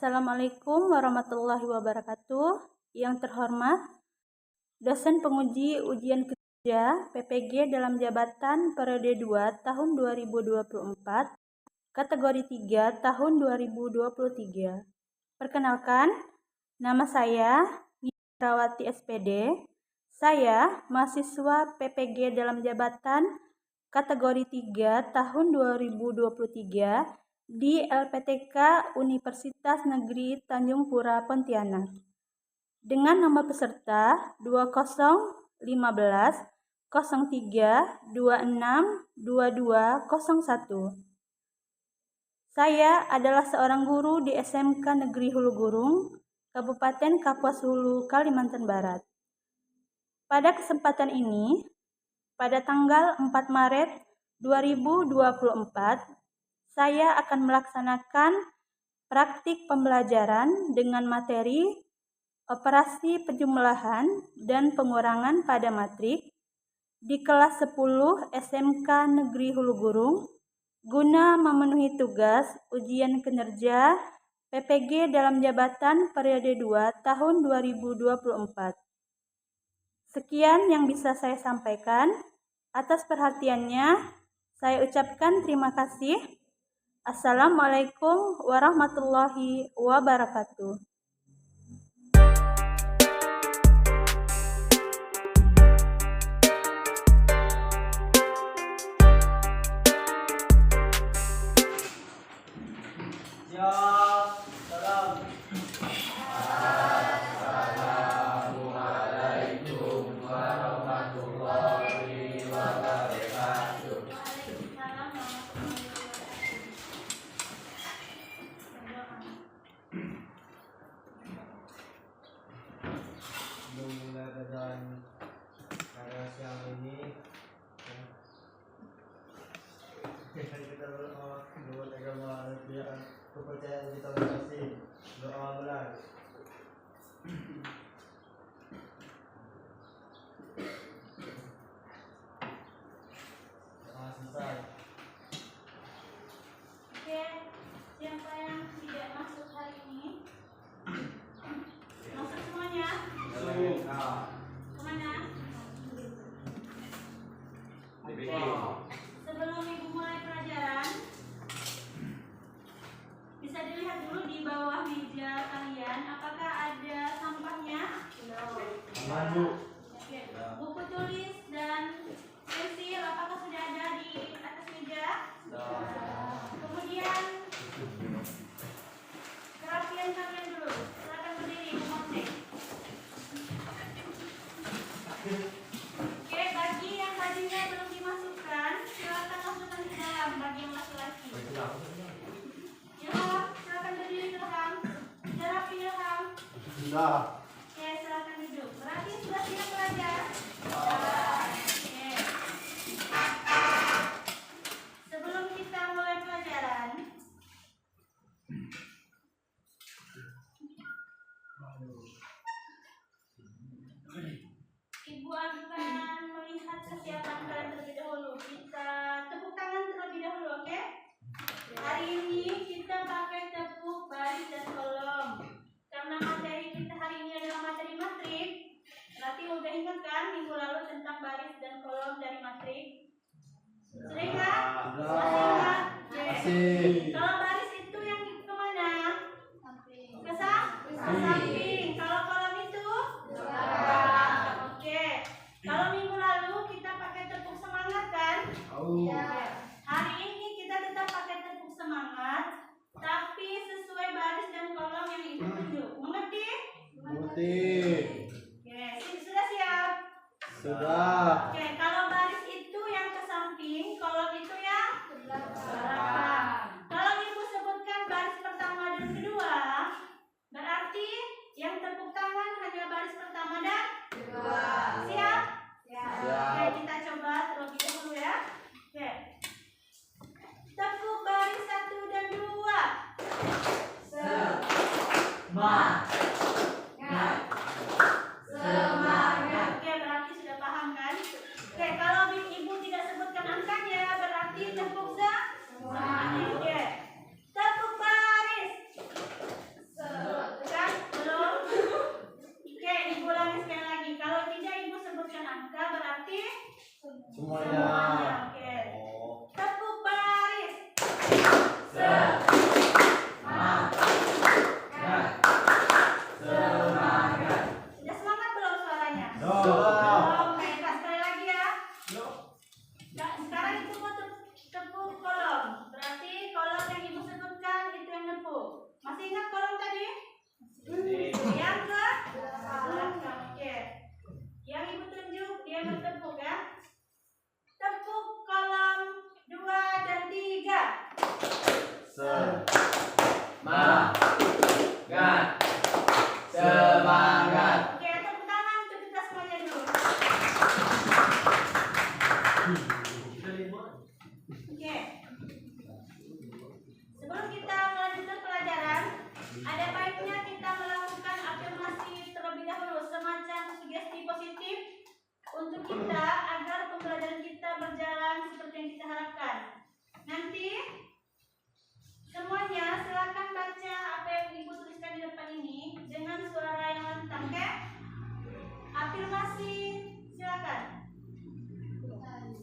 Assalamualaikum warahmatullahi wabarakatuh. Yang terhormat, dosen penguji ujian kerja PPG dalam jabatan periode 2 tahun 2024, kategori 3 tahun 2023. Perkenalkan, nama saya Nidrawati SPD. Saya mahasiswa PPG dalam jabatan kategori 3 tahun 2023 di LPTK Universitas Negeri Tanjung Pura Pontianak dengan nomor peserta 2015 03 26 2201. Saya adalah seorang guru di SMK Negeri Hulu Gurung, Kabupaten Kapuas Hulu, Kalimantan Barat. Pada kesempatan ini, pada tanggal 4 Maret 2024, saya akan melaksanakan praktik pembelajaran dengan materi operasi penjumlahan dan pengurangan pada matrik di kelas 10 SMK Negeri Hulu Gurung guna memenuhi tugas ujian kinerja PPG dalam jabatan periode 2 tahun 2024. Sekian yang bisa saya sampaikan. Atas perhatiannya, saya ucapkan terima kasih. Assalamualaikum warahmatullahi wabarakatuh. Ya, salam. Assalamualaikum warahmatullahi wabarakatuh. Mulai dengan karya siang ini kita berdoa buat agama dan kepercayaan kita masing-masing. Doa mulai. Doa selesai. Oke, siapa yang tidak masuk hari ini? Masuk semuanya? Kemana? Sebelum Ibu mulai pelajaran, bisa dilihat dulu di bawah meja kalian, apakah ada sampahnya? Maju. Oke. Buku tulis dan pensil, apakah sudah ada di atas meja? Kemudian kerapian kalian dulu. Silakan berdiri, memoteng. Oke, bagi yang bajunya belum dimasukkan, silakan masukkan ke dalam bagi yang laki-laki. Ilham, silakan berdiri Ilham. Jarapi Ilham. Sudah. Oke, silakan duduk. Berarti sudah siap belajar? Oke. Sebelum kita mulai pelajaran, Ibu akan melihat kesiapan kalian terlebih dahulu. Kita tepuk tangan terlebih dahulu, oke? Hari ini kita pakai tepuk baris dan kolom. Karena materi kita hari ini adalah materi matrik. Berarti udah ingat kan minggu lalu tentang baris dan kolom dari matrik? Sudah ingat? Masih ingat? Masih. Kalau baris itu yang kemana? Ke samping. Kalau kolom itu? Ke belakang. Oke. Kalau minggu lalu kita pakai tepuk semangat kan? Iya. Hari ini kita tetap pakai tepuk semangat, tapi sesuai baris dan kolom yang Ibu tunjuk. Mengerti? Mengerti. Oke, sudah siap? Sudah. Oke, kalau baris itu yang ke samping, kolom itu yang ke belakang. Kalau Ibu sebutkan baris pertama dan kedua, berarti yang tepuk tangan hanya baris pertama dan kedua. Siap? Oke, kita coba terlebih dahulu ya. Oke. Tepuk baris 1 dan 2. Semangat. Semangat. Oke, berarti sudah paham kan? Sudah semangat belum suaranya? Belum. Oke, sekali lagi ya. Nah, sekarang itu mau tepuk kolom. Berarti kolom yang ibu sebutkan itu yang nepuk. Masih ingat kolom tadi? Yang ke belakang. Oke. Yang ibu tunjuk dia bertepuk ya. Tepuk kolom 2 dan 3. Semangat. Oke, tepuk tangan untuk kita semuanya dulu. Oke. Sebelum kita melanjutkan pelajaran, ada baiknya kita melakukan afirmasi terlebih dahulu, semacam sugesti positif untuk kita agar pembelajaran kita berjalan seperti yang kita harapkan. Nanti semuanya silakan baca apa yang ibu tuliskan di depan ini dengan suara yang lantang, oke? Afirmasi, silakan.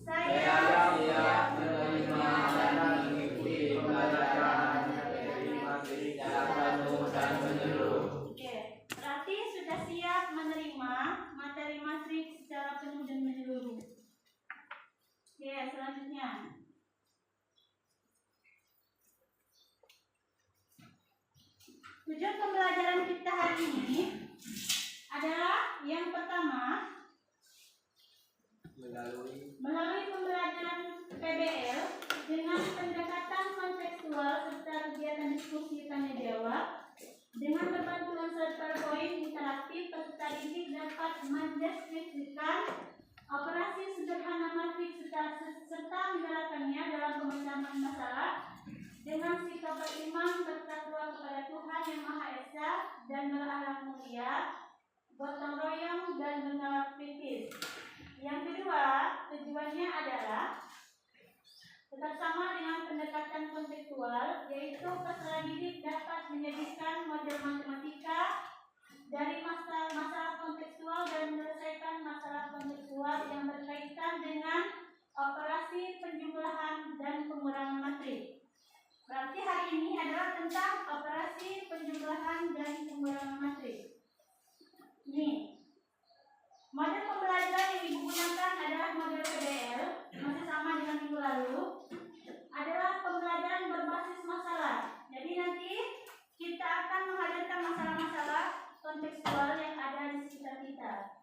Saya Siap menerima dan mengikuti pembelajaran dari materi secara penuh dan menyeluruh. Oke, berarti sudah siap menerima materi matrik secara penuh dan menyeluruh. Oke, selanjutnya. Tujuan pembelajaran kita hari ini adalah yang pertama, melalui pembelajaran PBL dengan pendekatan kontekstual serta kegiatan diskusi tanya jawab dengan berbantuan slide PowerPoint interaktif, peserta didik dapat mendeskripsikan operasi sederhana matrik serta menjalankannya dalam pemecahan masalah dengan sikap beriman bertakwa kepada Tuhan Yang Maha Esa dan berakhlak mulia, gotong royong dan menolak kritis. Yang kedua, tujuannya adalah tetap sama dengan pendekatan kontekstual, yaitu peserta didik dapat menjadikan model matematika dari masalah kontekstual dan menyelesaikan masalah kontekstual yang berkaitan dengan operasi penjumlahan dan pengurangan matrik. Berarti hari ini adalah tentang operasi penjumlahan dan pengurangan matrik. Ini model pembelajaran yang ibu gunakan adalah model PBL, masih sama dengan minggu lalu. Adalah pembelajaran berbasis masalah. Jadi nanti kita akan menghadirkan masalah-masalah kontekstual yang ada di sekitar kita.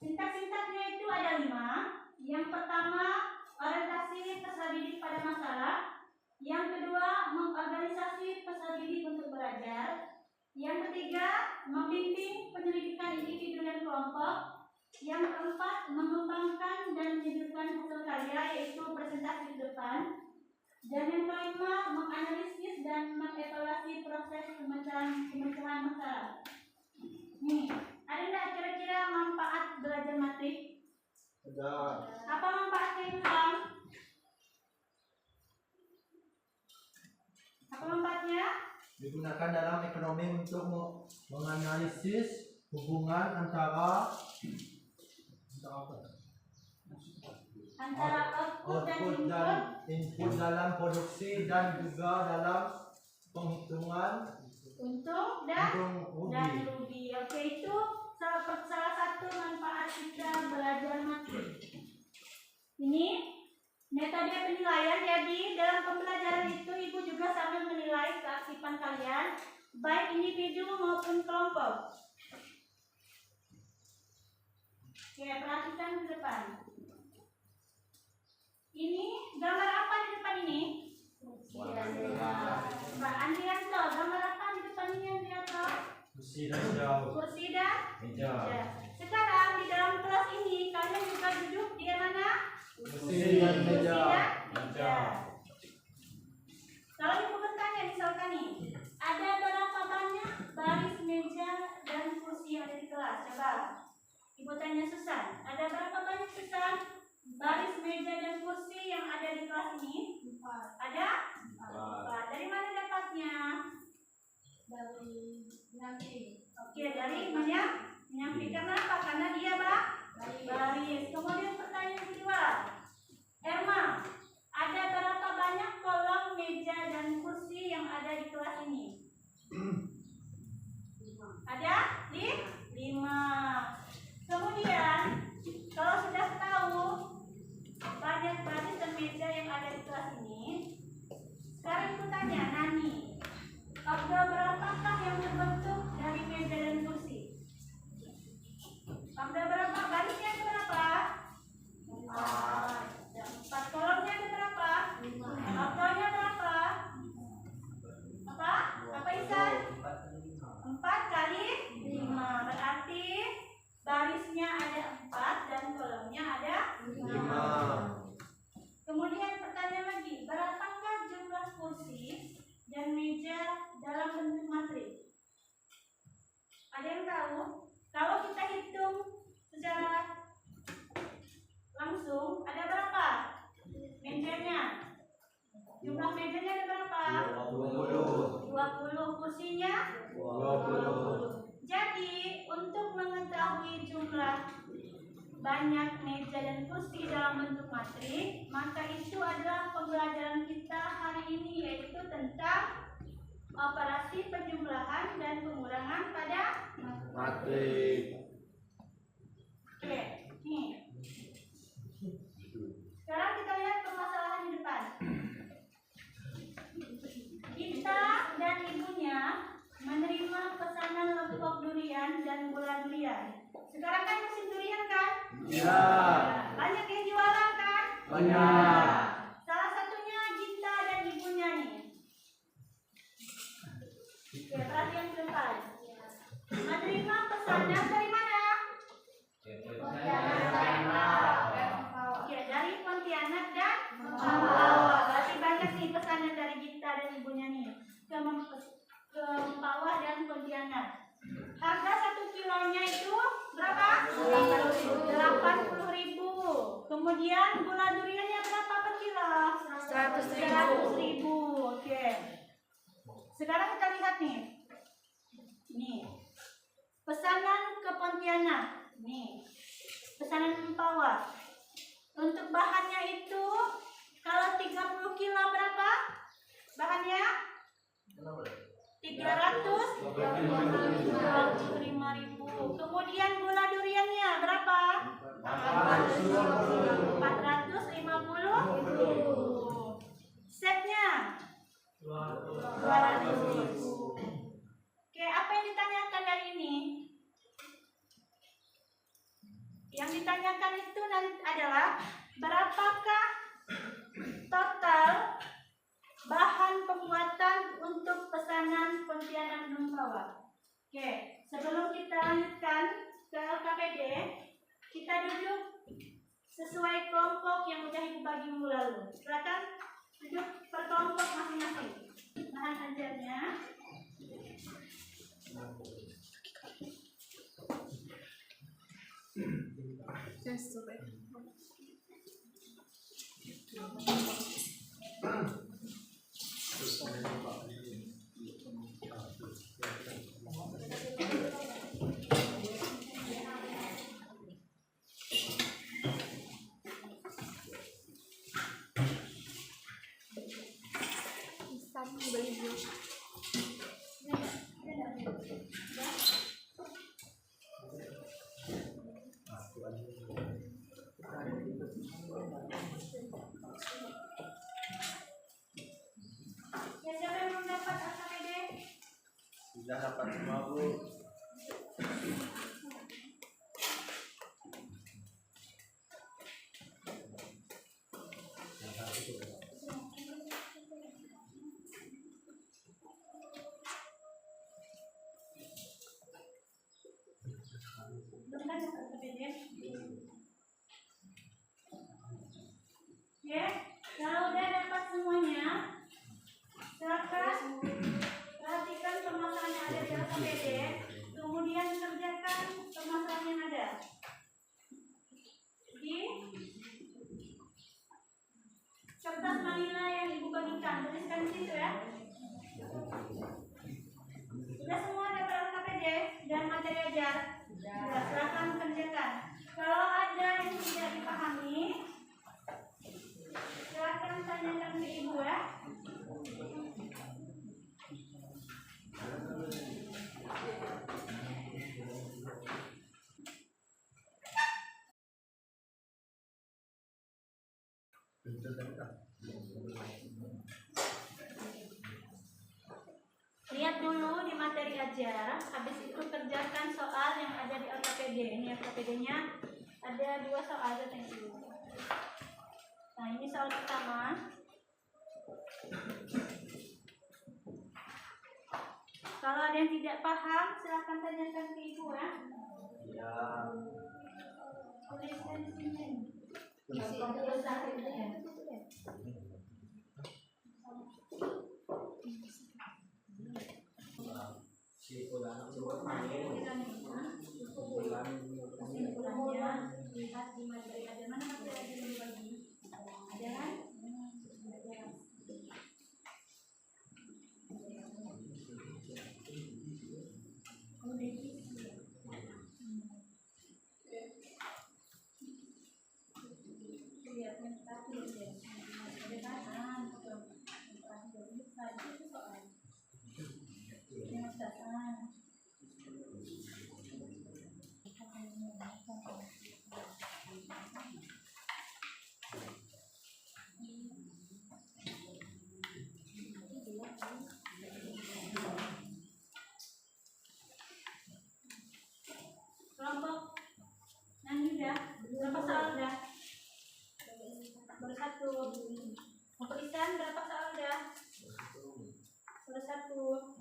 Sintak-sintaknya itu ada 5. Yang pertama, orientasi peserta didik pada masalah. Yang kedua, mengorganisasi peserta didik untuk belajar. Yang ketiga, membimbing penyelidikan individu dan kelompok. Yang keempat, mengembangkan dan menunjukkan hasil karya, yaitu presentasi di depan. Dan yang kelima, menganalisis dan mengevaluasi proses pemecahan masalah. Nih, ada nggak kira-kira manfaat belajar matrik? Ada. Apa manfaatnya itu, Bang? Apa manfaatnya? Digunakan dalam ekonomi untuk menganalisis hubungan antara Output output dan input dalam produksi dan juga dalam penghitungan untung dan rugi. rugi. Oke, itu salah satu manfaat kita belajar matrik. Ini metode penilaian. Jadi dalam pembelajaran itu ibu juga sambil menilai keaktifan kalian, baik individu maupun kelompok. Oke, perhatikan ke depan. Ini gambar apa di depan ini? Mbak Andrianto, gambar apa di depan ini Andrianto? Kursi dan jauh. Kursi dan Meja. meja. Sekarang di dalam kelas ini kalian juga duduk di mana? Kursi dan meja. Meja. Kalau ibu bertanya misalkan nih, ada berapa banyak baris meja dan kursi yang ada di kelas? Coba ibu tanya Susan, ada berapa banyak Susan baris meja dan kursi yang ada di kelas ini? 4. Ada? 4. Dari mana dapatnya? Dari menyamping. Oke, dari menyamping. Karena apa? Karena dia baris. Kemudian pertanyaan kedua, Erma, ada berapa banyak kolom kelas ini. Sekarang aku tanya, Nani, kabel berapakah yang terbentuk dari meja dan kursi? Kabel berapa? Barisnya ada berapa? 4. Kolomnya ada berapa? Kabelnya berapa? Apa Isan? 4 kali 5. Berarti barisnya ada 4 dan kolomnya ada 5. Kemudian pertanyaan lagi, berapakah jumlah kursi dan meja dalam bentuk matris? Ada yang tahu? Kalau kita hitung secara langsung, ada berapa mejanya? Jumlah mejanya ada berapa? 20. Kursinya 20. Jadi untuk mengetahui jumlah banyak meja dan kursi dalam bentuk matris, maka itu adalah pembelajaran kita hari ini, yaitu tentang operasi penjumlahan dan pengurangan pada matris. Oke, nih. Sekarang kita lihat permasalahan di depan. Kita dan ibunya menerima pesanan lepok durian dan gula durian. Sekarang kan musim durian kan? Iya. Banyak yang jualan kan? Banyak. Salah satunya Gita dan ibunya nih. Oke, perhatian ke depan. Menerima pesanan dari mana? Oke, dari Pontianak dan Mempawah. Berarti banyak nih pesanan dari Gita dan ibunya nih ke Mempawah dan Pontianak. Harga 1 kilonya itu berapa? 80.000. Kemudian gula duriannya berapa per kilo? 100.000. Oke. Sekarang kita lihat nih. Nih. Pesanan ke Pontianak. Nih. Pesanan Mempawah. Untuk bahannya itu kalau 30 kilo berapa? Bahannya 325.000. Kemudian gula duriannya berapa? 450.000. Setnya 200. Oke, apa yang ditanyakan dari ini? Yang ditanyakan itu adalah berapakah total bahan pembuatan untuk pesanan Pontianak Mempawah. Oke, sebelum kita lanjutkan ke LKPD, kita duduk sesuai kelompok yang sudah Ibu bagi minggu lalu. Silakan duduk per kelompok masing-masing. Bahan ajarnya. Ya, siapa yang belum dapat LKPD? Sudah dapat semua, Bu. Belum kan dapat LKPD? Ya, kalau udah dapat semuanya, silakan perhatikan permasalahan yang ada di LKPD, kemudian kerjakan permasalahan yang ada di kertas manila yang Ibu bagikan. Tuliskan di situ ya. Sudah semua dapat LKPD dan materi ajar? Sudah, silakan kerjakan. Kalau ada yang tidak dipahami, silakan tanyakan ke Ibu ya. belajar, habis itu kerjakan soal yang ada di LKPD. Ini LKPD-nya ada 2 soal katanya dulu. Nah, ini soal pertama. Kalau ada yang tidak paham, silakan tanyakan ke ibu ya. Ya. Tuliskan di sini. Kesimpulannya lihat di materi ada mana materi ada yang dibagi. Ada kan? Kelompok nyanyi udah berapa soal udah? Baru 1. Kelompok Isan berapa soal udah? Baru 1.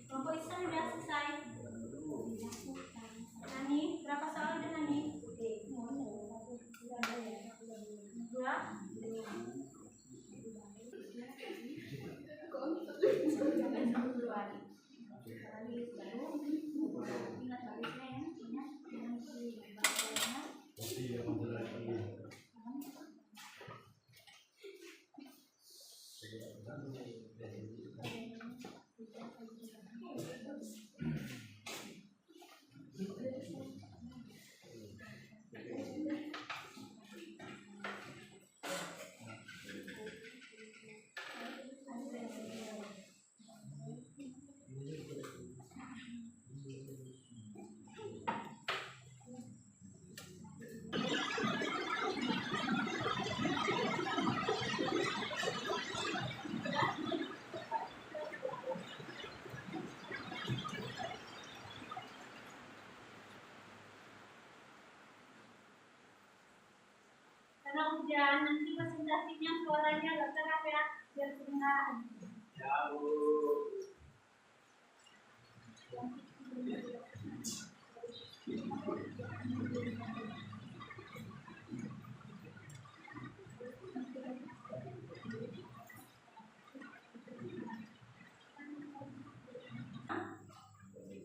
Kelompok Isan udah selesai. Nani, berapa soal udah Nani? 2. Ingat balisnya ya. Karena hujan, nanti presentasinya suaranya gak terang ya, biar kedengaran.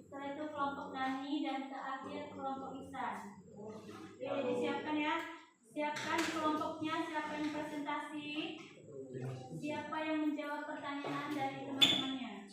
Setelah itu kelompok Nani dan terakhir kelompok Isan. Oke, disiapkan ya. Siapkan kelompoknya, siapkan presentasi. Siapa yang menjawab pertanyaan dari teman-temannya?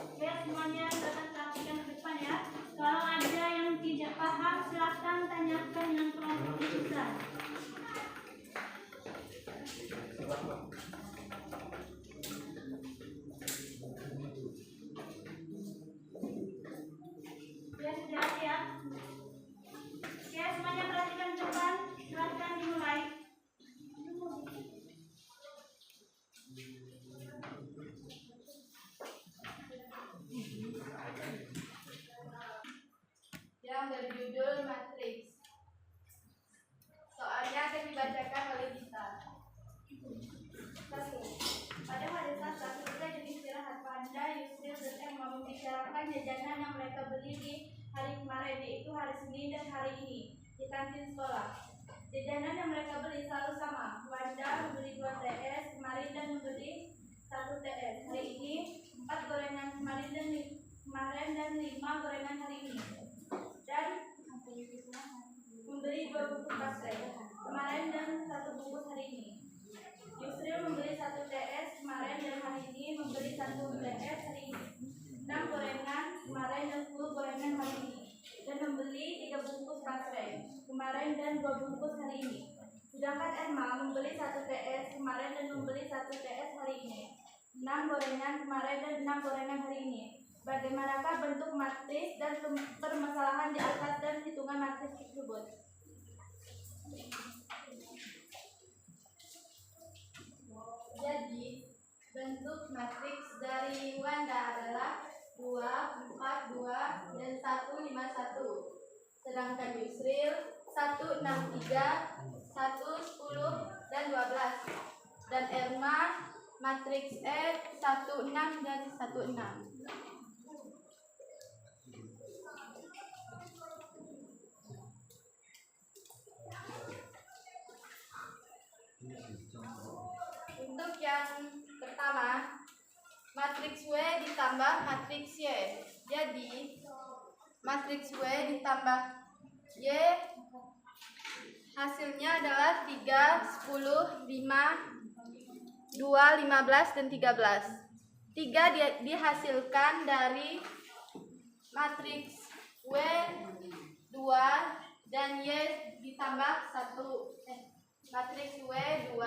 Oke, semuanya silakan perhatikan ke depan ya. Kalau ada yang tidak paham, silakan tanyakan yang kelompok Isan. Ya, sudah siap. Oke, semuanya perhatikan ke depan. Silakan dimulai. berjudul matriks. Soalnya akan dibacakan oleh kita. 1. Pada hari Selasa, setelah jam istirahat Panda, Yusril dan Emma membicarakan jajanan yang mereka beli di hari kemarin, yaitu hari Senin dan hari ini di kantin sekolah. Jajanan yang mereka beli selalu sama. Wanda membeli 2 TS kemarin dan membeli 1 TS hari ini, 4 gorengan kemarin dan 5 gorengan hari ini, dan membeli 2 bungkus basreng kemarin dan 1 bungkus hari ini. Yusril membeli 1 TS kemarin dan hari ini membeli 1 TS hari ini, 6 gorengan kemarin dan 10 gorengan hari ini, dan membeli 3 bungkus basreng kemarin dan 2 bungkus hari ini. Sedangkan Emma membeli 1 TS kemarin dan membeli 1 TS hari ini, 6 gorengan kemarin dan 6 gorengan hari ini. Bagaimanakah bentuk matriks dan permasalahan di atas dan hitungan matriks tersebut? Jadi, bentuk matriks dari Wanda adalah 2, 4, 2, dan 1, 5, 1. Sedangkan Yusril 1, 6, 3, 1, 10, dan 12. Dan Erma matriks E 1, 6, dan 1, 6. Untuk yang pertama, matriks W ditambah matriks Y. Jadi, matriks W ditambah Y hasilnya adalah 3, 10, 5, 2, 15, dan 13. 3 dihasilkan dari matriks W 2 dan Y ditambah 1. Matriks W 2,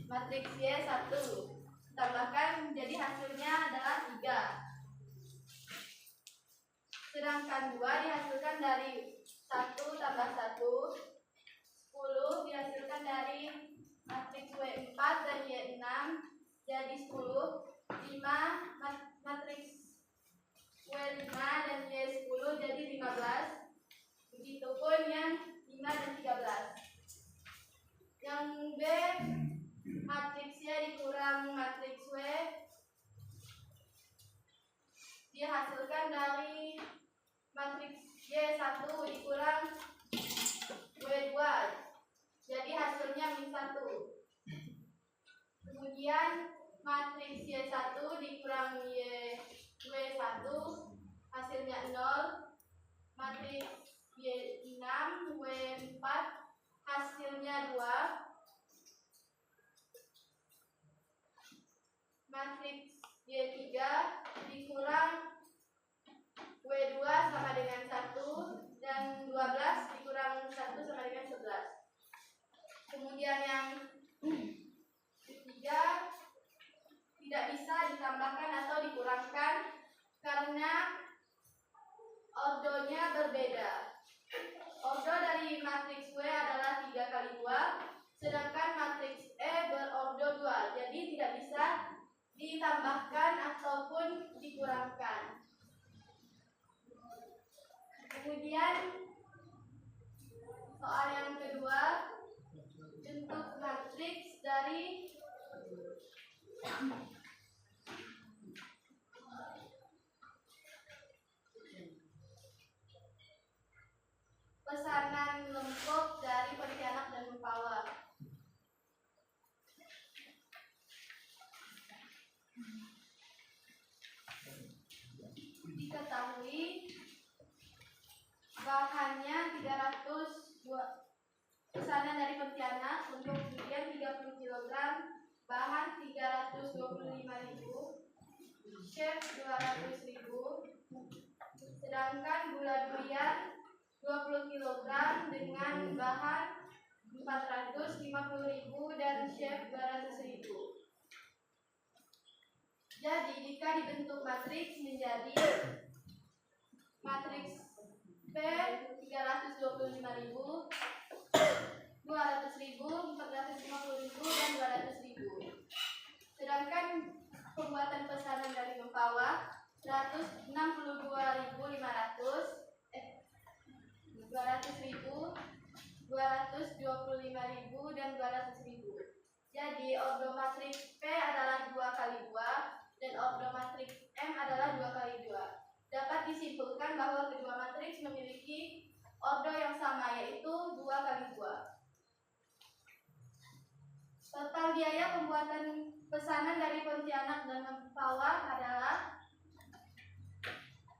matriks Y 1. Tambahkan jadi hasilnya adalah 3. Sedangkan 2 dihasilkan dari 1 tambah 1. 10 dihasilkan dari matriks W 4 dan Y 6 jadi 10. 5 matriks W 5 dan Y 10 jadi 15. Begitupun yang 5 dan 13. Yang B, matriks Y dikurang matriks W dihasilkan dari matriks Y 1 dikurang W 2. Jadi hasilnya min 1. Kemudian matriks Y 1 dikurang W 1 hasilnya 0. Matriks Y 6 W 4 hasilnya 2. Matriks Y3 dikurang W2 sama dengan 1 dan 12 dikurang 1 sama dengan 11. Kemudian yang ketiga tidak bisa ditambahkan atau dikurangkan karena ordonya berbeda. Ordo dari matriks W adalah 3 kali 2, sedangkan matriks E berordo 2, jadi tidak bisa ditambahkan ataupun dikurangkan. Kemudian soal yang kedua, bentuk matriks dari pesanan lengkap dari Pontianak dan Mempawah. Diketahui bahannya 300 pesanan dari Pontianak untuk durian 30 kg, bahan 325.000, chef 200.000, sedangkan gula durian 20 kg dengan bahan 450.000 dan chef 200.000. Jadi jika dibentuk matriks menjadi matriks P 325.000, 200.000, 450.000 dan 200.000. Sedangkan pembuatan pesanan dari Mempawah 162.500, 262.500 225.000 dan 200.000. Jadi ordo matriks P adalah 2 kali 2 dan ordo matriks M adalah 2 kali 2. Dapat disimpulkan bahwa kedua matriks memiliki ordo yang sama, yaitu 2 kali 2. Total biaya pembuatan pesanan dari Pontianak dan Mempawah adalah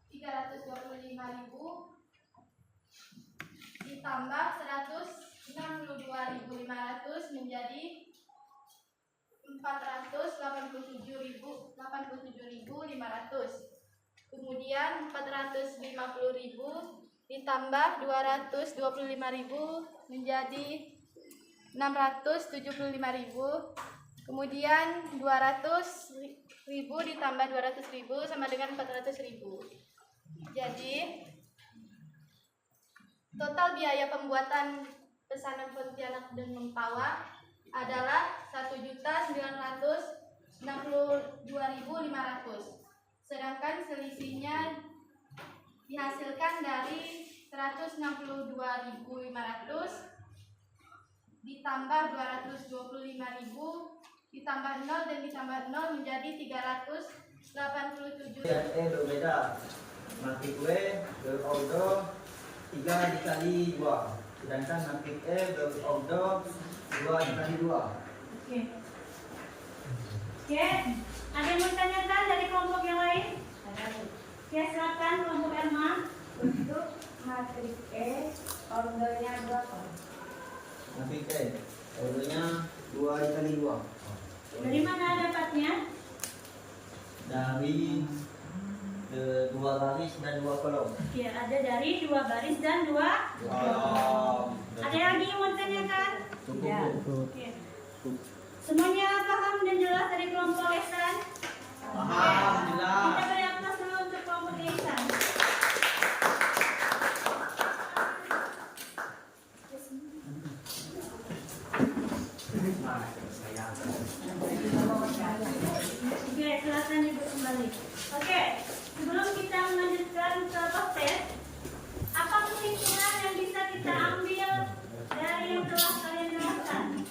325.000 ditambah 162.500 menjadi 487.500. Kemudian 450.000 ditambah 225.000 menjadi 675.000. Kemudian 200.000 ditambah 200.000 sama dengan 400.000. Jadi total biaya pembuatan pesanan Pontianak dan Mempawah adalah 1.962.500. Sedangkan selisihnya dihasilkan dari 162.500 ditambah 225.000 ditambah 0 dan ditambah 0 menjadi 387. Berbeda. Matrik W berordo 3 dikali 2. Sedangkan matrik E berordo 2 dikali 2. Oke. Oke, ada yang mau tanyakan dari kelompok yang lain? Ya, silakan kelompok Elma. Untuk matriks E ordernya berapa? Matrik E ordonya 2 dikali 2. Dari mana dapatnya? Dari 2 baris dan 2 kolom. Oke, ada dari 2 baris dan 2 kolom. Ada lagi yang mau tanyakan? Ya. Oke. Semuanya paham dan jelas dari kelompok Ihsan? Paham, jelas. Kita beri aplaus dulu untuk kelompok Ihsan. Oke, silakan ibu kembali. Oke, sebelum kita melanjutkan ke tes, apa kesimpulan yang bisa kita ambil dari yang telah kalian jelaskan?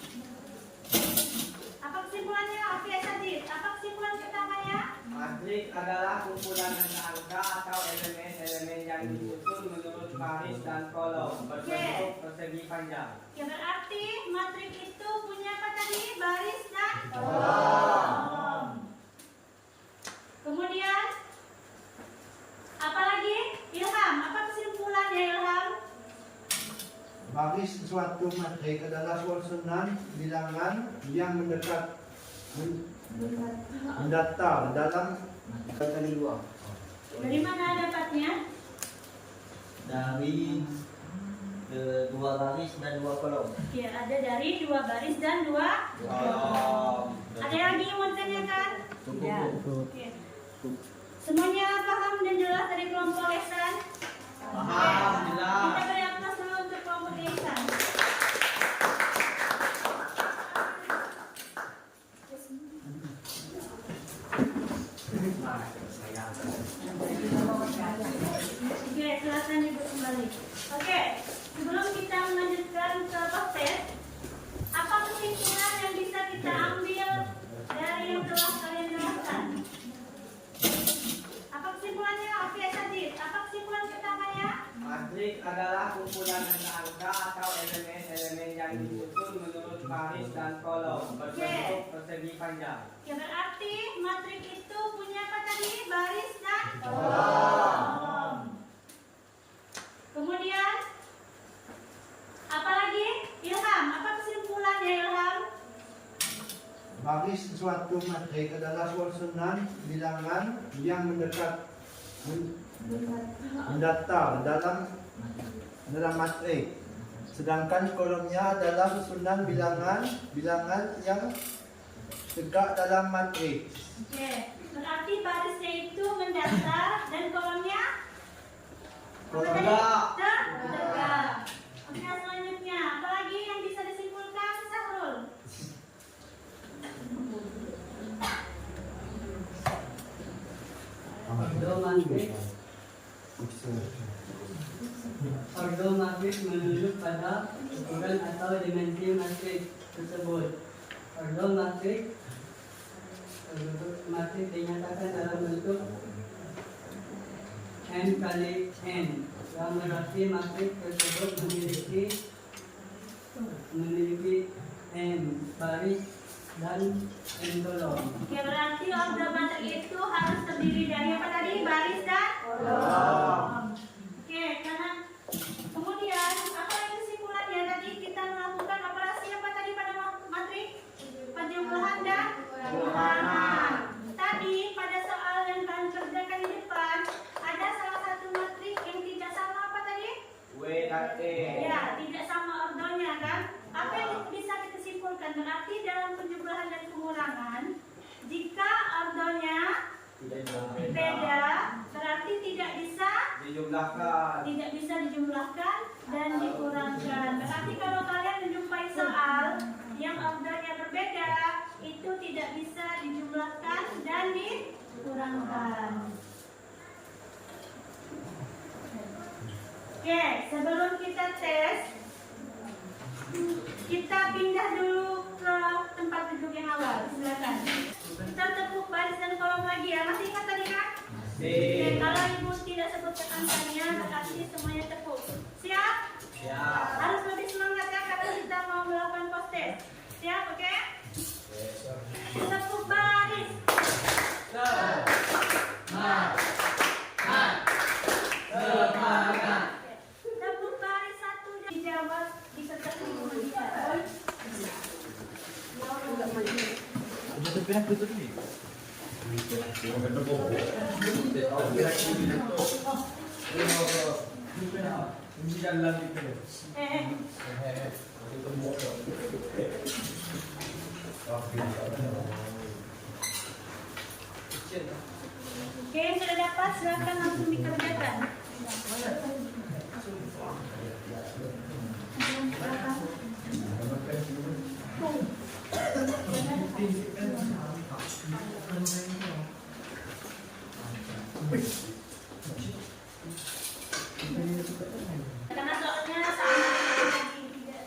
Apa kesimpulannya? Oke, Sajid. Apa kesimpulan pertamanya? Matrik adalah kumpulan angka atau elemen-elemen yang disusun menurut baris dan kolom berbentuk persegi panjang. Ya, berarti matrik itu punya apa tadi? Baris dan kolom. Kemudian apa lagi? Ilham, apa kesimpulannya Ilham? Baris suatu matrik adalah susunan bilangan yang mendatar dalam Kali 2. Dari mana dapatnya? Dari 2 baris dan 2 kolom. Oke, ada dari 2 baris dan 2 kolom. Ada lagi yang mau tanyakan? Ya. Oke. Semuanya paham dan jelas dari kelompok Ihsan? Paham, jelas. Kita beri aplaus dulu untuk kelompok Ihsan. Oke, silakan ibu kembali. Oke, sebelum kita melanjutkan ke tes, apa kesimpulan yang bisa kita ambil dari yang telah kalian jelaskan? Apa kesimpulannya? Oke, Sajid. Apa kesimpulan pertamanya? Matrik adalah kumpulan angka atau elemen-elemen yang disusun menurut baris dan kolom berbentuk persegi panjang. Ya, berarti matrik itu punya apa tadi? Baris dan kolom. Kemudian apa lagi? Ilham, apa kesimpulannya Ilham? baris suatu matrik adalah susunan bilangan yang mendatar dalam matrik. Sedangkan kolomnya adalah susunan bilangan yang tegak dalam matrik. Oke, berarti barisnya itu mendatar dan kolomnya Tegak. tegak. Oke, selanjutnya apa lagi yang bisa disimpulkan, Sahrul? Ordo matrik menunjuk pada ukuran atau dimensi matrik tersebut. Ordo matrik dinyatakan dalam bentuk n kali n, yang berarti matrik tersebut memiliki n baris dan n kolom. Oke, berarti ordo matrik itu harus terdiri dari apa tadi? Baris dan kolom. Oke, karena kemudian apa yang kesimpulannya tadi kita melakukan operasi apa tadi pada matrik? Penjumlahan dan pengurangan. Tadi pada soal yang kalian kerjakan di depan ada salah satu matrik yang tidak sama apa tadi? W dan E. Ya, tidak sama ordonya kan? Apa yang bisa kita simpulkan? Berarti dalam penjumlahan dan pengurangan, jika ordonya beda, berarti tidak bisa dijumlahkan dan dikurangkan. Berarti kalau kalian menjumpai soal yang ordonya berbeda, itu tidak bisa dijumlahkan dan dikurangkan. Oke, sebelum kita tes, kita pindah dulu ke tempat duduk yang awal. Silakan. Kita tepuk baris dan kolom lagi ya. Masih ingat tadi kan? Oke, kalau ibu tidak sebutkan angkanya, berarti semuanya tepuk. Siap? Siap. Harus lebih semangat ya karena kita mau melakukan post test. Siap, oke? Tepuk baris. Tepuk baris satu dan dijawab disertai ibu bicara. Oke, sudah dapat, silakan langsung dikerjakan. Karena soalnya sama tidak.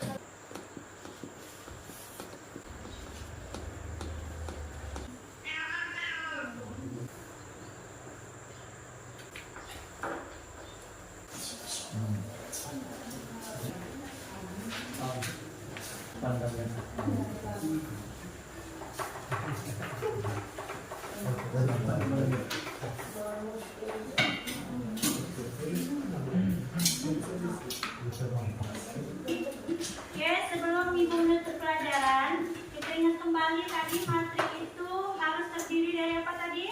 Oke, sebelum ibu menutup pelajaran, kita ingat kembali tadi matrik itu harus terdiri dari apa tadi?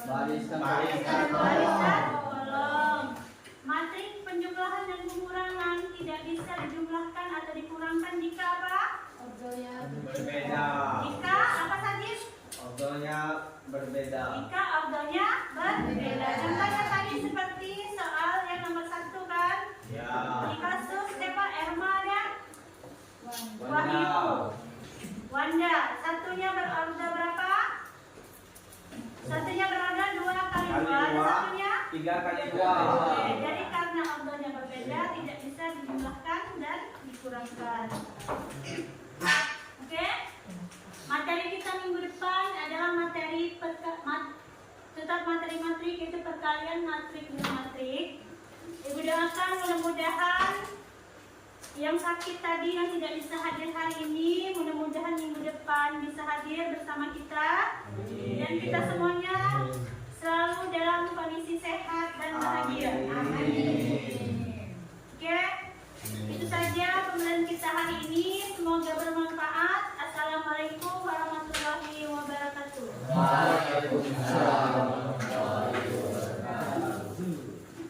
Baris dan Baris dan kolom. Matrik penjumlahan dan pengurangan tidak bisa dijumlahkan atau dikurangkan jika apa? Berbeda. Jika apa tadi? ordonya berbeda. Jika ordonya berbeda. Contohnya tadi seperti soal yang nomor 1 kan? Ya. Di kasus siapa? Erma dan Wahyu. Wanda. Satunya berordo berapa? Satunya berordo 2 kali 2. Dan satunya 3 kali 2. Oke, jadi karena ordonya berbeda tidak bisa dijumlahkan dan dikurangkan. Oke? Materi kita minggu depan adalah materi tetap materi-matrik, itu perkalian matrik dan matrik. Ibu doakan mudah-mudahan yang sakit tadi yang tidak bisa hadir hari ini, mudah-mudahan minggu depan bisa hadir bersama kita. Dan kita semuanya selalu dalam kondisi sehat dan bahagia. Amin. Oke, itu saja pembelajaran kita hari ini. Semoga bermanfaat. Assalamualaikum warahmatullahi wabarakatuh. Waalaikumsalam.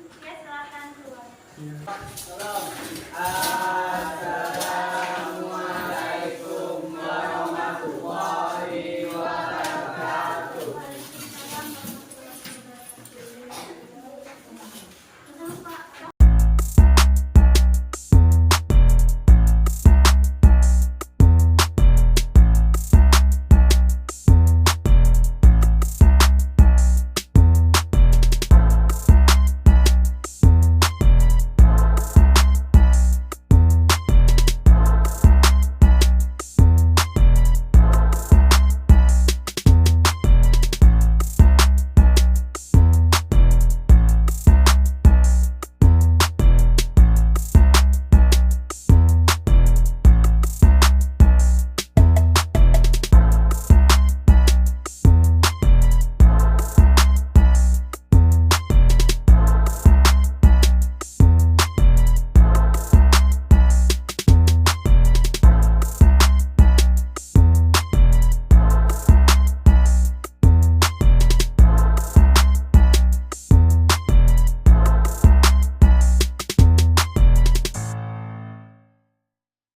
Oke, silakan keluar. Salam.